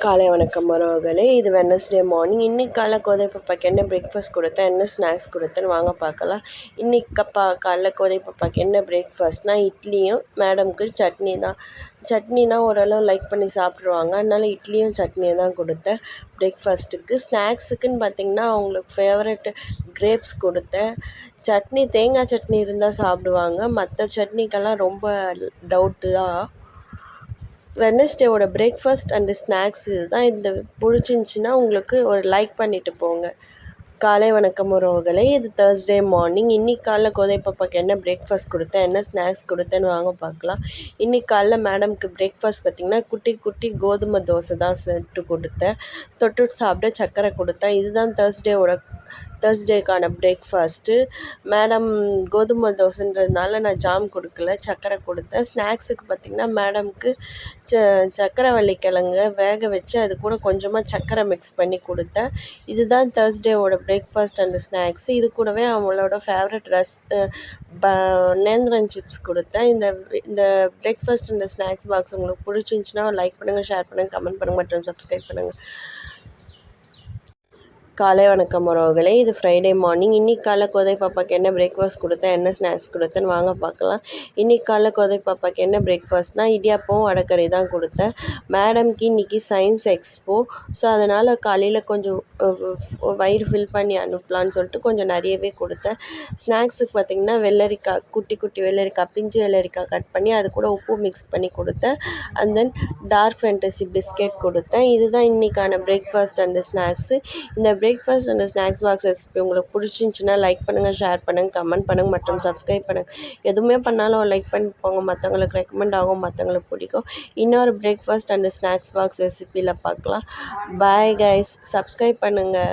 காலை வணக்கம் உறவுகளே. இது வெட்னஸ்டே மார்னிங். இன்றைக்கி காலைல கோதை பாப்பாக்கு என்ன பிரேக்ஃபாஸ்ட் கொடுத்தேன், என்ன ஸ்நாக்ஸ் கொடுத்தேன்னு வாங்க பார்க்கலாம். இன்றைக்கி காலைல கோதை பாப்பாக்கு என்ன பிரேக்ஃபாஸ்ட்னால் இட்லியும் மேடம்க்கு சட்னி தான். சட்னினா ஓரளவு லைக் பண்ணி சாப்பிட்ருவாங்க. அதனால இட்லியும் சட்னியும் தான் கொடுத்தேன் பிரேக்ஃபாஸ்ட்டுக்கு. ஸ்நாக்ஸுக்குன்னு பார்த்திங்கன்னா அவங்களுக்கு ஃபேவரெட் கிரேப்ஸ் கொடுத்தேன். சட்னி தேங்காய் சட்னி இருந்தால் சாப்பிடுவாங்க, மற்ற சட்னிக்கெல்லாம் ரொம்ப டவுட்டு தான். வெட்னஸ்டேவோட பிரேக்ஃபாஸ்ட் அண்டு ஸ்நாக்ஸ் இதுதான். இந்த பிடிச்சிருந்துச்சின்னா உங்களுக்கு ஒரு லைக் பண்ணிவிட்டு போங்க. காலை வணக்கம் உறவுகளே. இது தேர்ஸ்டே மார்னிங். இன்றைக்கி காலைல கோதை பாப்பாக்கு என்ன பிரேக்ஃபாஸ்ட் கொடுத்தேன், என்ன ஸ்நாக்ஸ் கொடுத்தேன்னு வாங்க பார்க்கலாம். இன்றைக்கி காலைல மேடம்க்கு பிரேக்ஃபாஸ்ட் பார்த்திங்கன்னா குட்டி குட்டி கோதுமை தோசை தான் சுட்டு கொடுத்தேன். தொட்டு சாப்பிட சர்க்கரை கொடுத்தேன். இதுதான் தேர்ஸ்டேக்கான பிரேக்ஃபாஸ்ட்டு. மேடம் கோதுமை தோசைன்றதுனால நான் ஜாம் கொடுக்கல, சர்க்கரை கொடுத்தேன். ஸ்நாக்ஸுக்கு பார்த்திங்கன்னா மேடம்க்கு சர்க்கரைவள்ளி கிழங்க வேக வச்சு அது கூட கொஞ்சமாக சர்க்கரை மிக்ஸ் பண்ணி கொடுத்தேன். இதுதான் தேர்ஸ்டேவோட பிரேக்ஃபாஸ்ட் அண்டு ஸ்நாக்ஸு. இது கூடவே அவங்களோட ஃபேவரட் நேந்திரன் சிப்ஸ் கொடுத்தேன். இந்த பிரேக்ஃபாஸ்ட் அண்ட் ஸ்நாக்ஸ் பாக்ஸ் உங்களுக்கு பிடிச்சிருந்துச்சின்னா லைக் பண்ணுங்கள், ஷேர் பண்ணுங்கள், கமெண்ட் பண்ணுங்கள் மற்றும் சப்ஸ்கிரைப் பண்ணுங்கள். காலை வணக்கம் உறவுகளே. இது ஃப்ரைடே மார்னிங். இன்றைக்கி காலைல கோதை பாப்பாக்கு என்ன பிரேக்ஃபாஸ்ட் கொடுத்தேன், என்ன ஸ்நாக்ஸ் கொடுத்தேன்னு வாங்க பார்க்கலாம். இன்றைக்கி காலைல கோதை பாப்பாக்கு என்ன பிரேக்ஃபாஸ்ட்னால் இடியாப்பம் வடகறி தான் கொடுத்தேன். மேடம்க்கு இன்றைக்கி சயின்ஸ் எக்ஸ்போ. ஸோ அதனால் காலையில் கொஞ்சம் வயிறு ஃபில் பண்ணி அனுப்பலான்னு சொல்லிட்டு கொஞ்சம் நிறையவே கொடுத்தேன். ஸ்நாக்ஸுக்கு பார்த்திங்கன்னா வெள்ளரிக்காய், குட்டி குட்டி வெள்ளரிக்காய், பிஞ்சு வெள்ளரிக்காய் கட் பண்ணி அது கூட உப்பு மிக்ஸ் பண்ணி கொடுத்தேன். And then Dark Fantasy biscuit கொடுத்தேன். இதுதான் இன்றைக்கான பிரேக்ஃபாஸ்ட் அண்டு ஸ்நாக்ஸு. இந்த breakfast and snacks box recipe உங்களுக்கு பிடிச்சிருந்துச்சின்னா லைக் பண்ணுங்கள், ஷேர் பண்ணுங்கள், கமெண்ட் பண்ணுங்கள் மற்றும் சப்ஸ்கிரைப் பண்ணுங்கள். எதுவுமே பண்ணாலும் லைக் பண்ணி போங்க, மற்றவங்களுக்கு ரெக்கமெண்ட் ஆகும், மற்றவங்களுக்கு பிடிக்கும். இன்னொரு பிரேக்ஃபாஸ்ட் அண்ட் ஸ்நாக்ஸ் பாக்ஸ் ரெசிபியில் பார்க்கலாம். பாய் கைஸ், சப்ஸ்கிரைப் பண்ணுங்கள்.